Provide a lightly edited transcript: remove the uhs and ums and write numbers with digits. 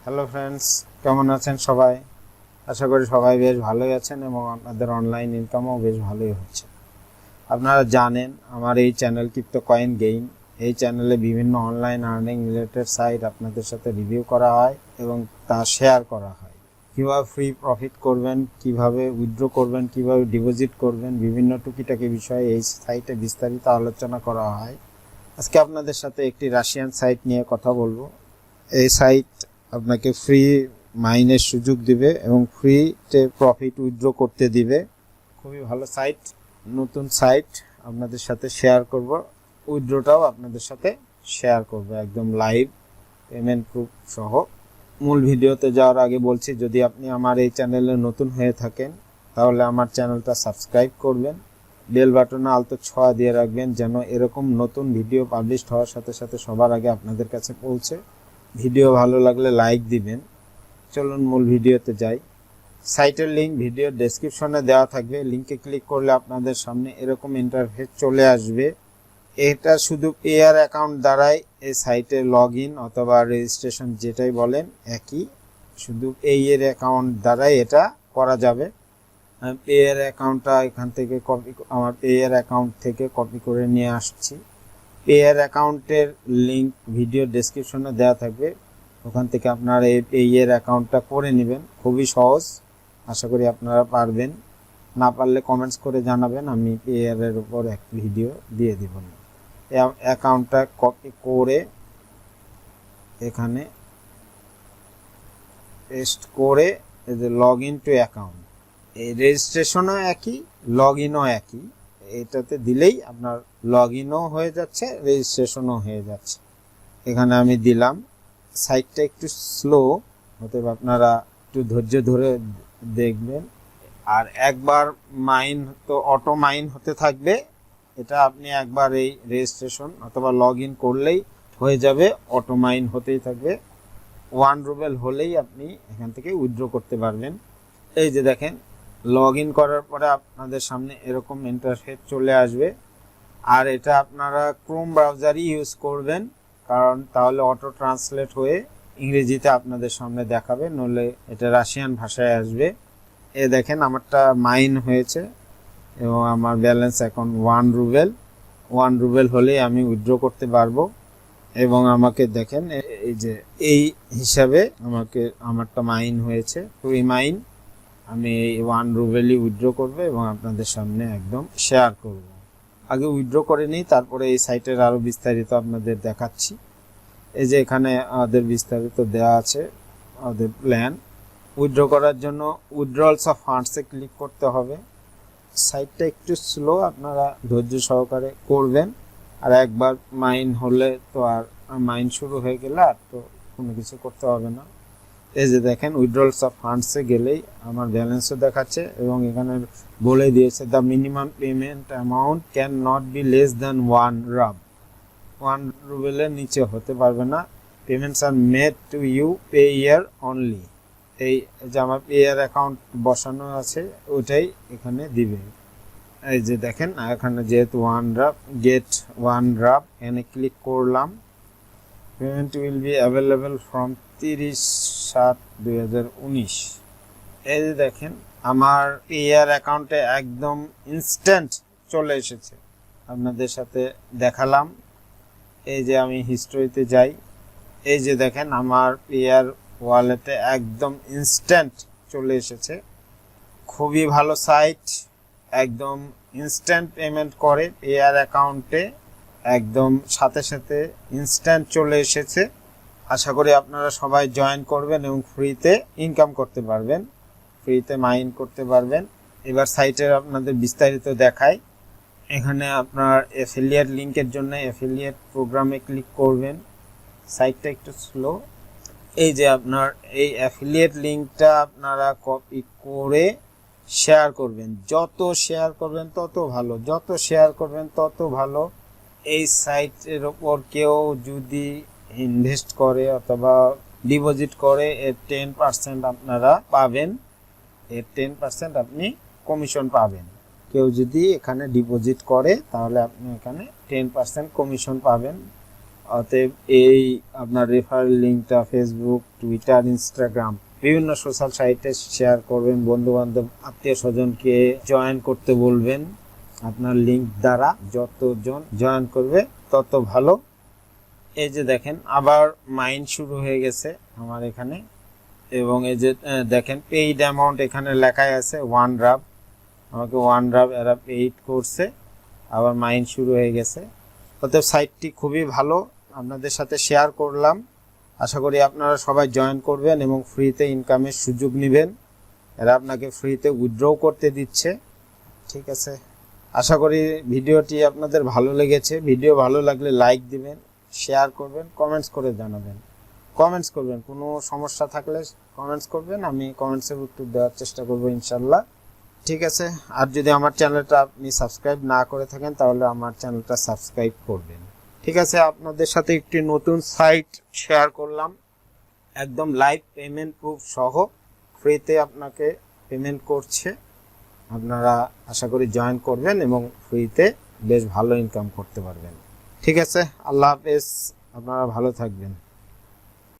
Hello friends, কেমন আছেন সবাই? আশা করি সবাই বেশ ভালোই আছেন এবং আপনাদের অনলাইন ইনকামও বেশ ভালোই হচ্ছে। আপনারা জানেন আমার এই চ্যানেল ক্রিপ্টো কয়েন গেইন, এই চ্যানেলে বিভিন্ন অনলাইন আর্নিং রিলেটেড সাইট আপনাদের সাথে রিভিউ করা হয় এবং তা শেয়ার করা হয়। কীভাবে ফ্রি প্রফিট করবেন, কিভাবে উইথড্র করবেন, কিভাবে ডিপোজিট করবেন, বিভিন্ন টুকিটাকি বিষয়ে এই সাইটে বিস্তারিত আলোচনা করা হয়। আজকে আপনাদের সাথে একটি রাশিয়ান সাইট নিয়ে কথা বলবো। এই সাইট আপনাকে ফ্রি মাইনের সুযোগ দিবে এবং ফ্রিতে প্রফিট উইথড্র করতে দিবে। খুবই ভালো সাইট, নতুন সাইট আপনাদের সাথে শেয়ার করব। উইথড্রটাও আপনাদের সাথে শেয়ার করব একদম লাইভ পেমেন্ট প্রুফ সহ। মূল ভিডিওতে যাওয়ার আগে বলছি, যদি আপনি আমার এই চ্যানেলে নতুন হয়ে থাকেন তাহলে আমার চ্যানেলটা সাবস্ক্রাইব করবেন, বেল বাটনে আলতো ছোঁয়া দিয়ে রাখবেন যেন এরকম নতুন ভিডিও পাবলিশ হওয়ার সাথে সাথে সবার আগে আপনাদের কাছে পৌঁছে। ভিডিও ভালো লাগলে লাইক দিবেন। চলুন মূল ভিডিওতে যাই। সাইটের লিঙ্ক ভিডিওর ডেসক্রিপশনে দেওয়া থাকবে, লিঙ্কে ক্লিক করলে আপনাদের সামনে এরকম ইন্টারফেস চলে আসবে। এটা শুধু পেয়ার অ্যাকাউন্ট দ্বারাই এই সাইটে লগ ইন অথবা রেজিস্ট্রেশন যেটাই বলেন একই, শুধু পেয়ের অ্যাকাউন্ট দ্বারাই এটা করা যাবে। পেয়ার অ্যাকাউন্টটা এখান থেকে আমার পেয়ার অ্যাকাউন্ট থেকে কপি করে নিয়ে আসছি। পেয়ার অ্যাকাউন্টের লিঙ্ক ভিডিও ডেসক্রিপশনে দেওয়া থাকবে, ওখান থেকে আপনারা এই পেয়ের অ্যাকাউন্টটা করে নেবেন। খুবই সহজ, আশা করি আপনারা পারবেন। না পারলে কমেন্টস করে জানাবেন, আমি পেয়ারের উপর এক ভিডিও দিয়ে দিব। অ্যাকাউন্টটা কপি করে এখানে পেস্ট করে এই যে লগ ইন টু অ্যাকাউন্ট, এই রেজিস্ট্রেশনও একই, লগ ইনও একই। এটাতে দিলেই আপনার লগ ইনও হয়ে যাচ্ছে, রেজিস্ট্রেশনও হয়ে যাচ্ছে। এখানে আমি দিলাম। সাইটটা একটু স্লো, অতএব আপনারা একটু ধৈর্য ধরে দেখবেন। আর একবার মাইন তো অটো মাইন হতে থাকবে, এটা আপনি একবার এই রেজিস্ট্রেশন অথবা লগ ইন করলেই হয়ে যাবে, অটো মাইন হতেই থাকবে। 1 রুবেল হলেই আপনি এখান থেকে উইথড্র করতে পারবেন। এই যে দেখেন, লগ ইন করার পরে আপনাদের সামনে এরকম ইন্টারফেস চলে আসবে। আর এটা আপনারা ক্রোম ব্রাউজারই ইউজ করবেন, কারণ তাহলে অটো ট্রান্সলেট হয়ে ইংরেজিতে আপনাদের সামনে দেখাবে, নইলে এটা রাশিয়ান ভাষায় আসবে। এ দেখেন আমারটা মাইন হয়েছে এবং আমার ব্যালেন্স এখন 1 রুবেল। 1 রুবেল হলেই আমি উইথড্র করতে পারবো। এবং আমাকে দেখেন এই যে এই হিসাবে আমারটা মাইন হয়েছে, ফ্রি মাইন। আমি এই 1 রুবেলই উইথড্র করবো এবং আপনাদের সামনে একদম শেয়ার করব। আগে উইথড্র করে নিই, তারপরে এই সাইটের আরও বিস্তারিত আপনাদের দেখাচ্ছি। এই যে এখানে আমাদের বিস্তারিত দেওয়া আছে, আমাদের প্ল্যান। উইথড্র করার জন্য উইথড্রলস অফ ফান্ডসে ক্লিক করতে হবে। সাইটটা একটু স্লো, আপনারা ধৈর্য সহকারে করবেন। আর একবার মাইন হলে তো আর মাইন শুরু হয়ে গেলে আর তো কোনো কিছু করতে হবে না। এই যে দেখেন, উইথড্রলস অফ ফান্ডসে গেলেই আমার ব্যালেন্সও দেখাচ্ছে এবং এখানে বলে দিয়েছে the minimum payment amount can not be less than 1 rub. 1 রুবেলের নিচে হতে পারবে না। Payments are made to you pair only. এই যে আমার পেয়ার অ্যাকাউন্ট বসানো আছে ওটাই এখানে দিবে। এই যে দেখেন, এখানে যেহেতু 1 রাব, গেট 1 রাব, এখানে ক্লিক করলাম। Payment will be available from 30/7/2019। এই যে দেখেন, আমার পেয়ার অ্যাকাউন্টে একদম ইনস্ট্যান্ট চলে এসেছে। আপনাদের সাথে দেখালাম। এই যে আমি হিস্ট্রিতে যাই, এই যে দেখেন আমার পেয়ার ওয়ালেটে একদম ইনস্ট্যান্ট চলে এসেছে। খুবই ভালো সাইট, একদম ইনস্ট্যান্ট পেমেন্ট করে পেয়ার অ্যাকাউন্টে, একদম সাথে সাথে ইনস্ট্যান্ট চলে এসেছে। আশা করি আপনারা সবাই জয়েন করবেন এবং ফ্রিতে ইনকাম করতে পারবেন, ফ্রিতে মাইন করতে পারবেন। এবার সাইটের আপনাদের বিস্তারিত দেখাই। এখানে আপনার অ্যাফিলিয়েট লিঙ্কের জন্য অ্যাফিলিয়েট প্রোগ্রামে ক্লিক করবেন। সাইটটা একটু স্লো। এই যে আপনার এই অ্যাফিলিয়েট লিঙ্কটা আপনারা কপি করে শেয়ার করবেন। যত শেয়ার করবেন তত ভালো, যত শেয়ার করবেন তত ভালো। এই সাইটের ওপর কেউ যদি ইনভেস্ট করে অথবা ডিপোজিট করে, এর 10% আপনারা পাবেন, এর 10% আপনি কমিশন পাবেন। কেউ যদি এখানে ডিপোজিট করে তাহলে আপনি এখানে 10% কমিশন পাবেন। অতএব এই আপনার রেফারেল লিঙ্কটা ফেসবুক, টুইটার, ইনস্টাগ্রাম বিভিন্ন সোশ্যাল সাইটে শেয়ার করবেন, বন্ধু বান্ধব আত্মীয় স্বজনকে জয়েন করতে বলবেন। আপনার লিঙ্ক দ্বারা যতজন জয়েন করবে তত ভালো। এই যে দেখেন আবার মাইন শুরু হয়ে গেছে আমার এখানে, এবং এই যে দেখেন পেইড অ্যামাউন্ট এখানে লেখাই আছে 1 রাব, আমাকে 1 রাব এরা পেইড করছে, আবার মাইন শুরু হয়ে গেছে। অতএব সাইটটি খুবই ভালো, আপনাদের সাথে শেয়ার করলাম। আশা করি আপনারা সবাই জয়েন করবেন এবং ফ্রিতে ইনকামের সুযোগ নেবেন। এরা আপনাকে ফ্রিতে উইথড্র করতে দিচ্ছে। ঠিক আছে, আশা করি ভিডিওটি আপনাদের ভালো লেগেছে। ভিডিও ভালো লাগলে লাইক দিবেন, শেয়ার করবেন, কমেন্টস করে জানাবেন। কমেন্টস করবেন, কোনো সমস্যা থাকলে কমেন্টস করবেন, আমি কমেন্টসের উত্তর দেওয়ার চেষ্টা করব ইনশাল্লাহ। ঠিক আছে, আর যদি আমার চ্যানেলটা আপনি সাবস্ক্রাইব না করে থাকেন তাহলে আমার চ্যানেলটা সাবস্ক্রাইব করবেন। ঠিক আছে, আপনাদের সাথে একটি নতুন সাইট শেয়ার করলাম, একদম লাইভ পেমেন্ট প্রুফ সহ ফ্রিতে আপনাকে পেমেন্ট করছে। আপনারা আশা করি জয়েন করবেন এবং ফ্রিতে বেশ ভালো ইনকাম করতে পারবেন। ঠিক আছে, আল্লাহ হাফেজ, আপনারা ভালো থাকবেন।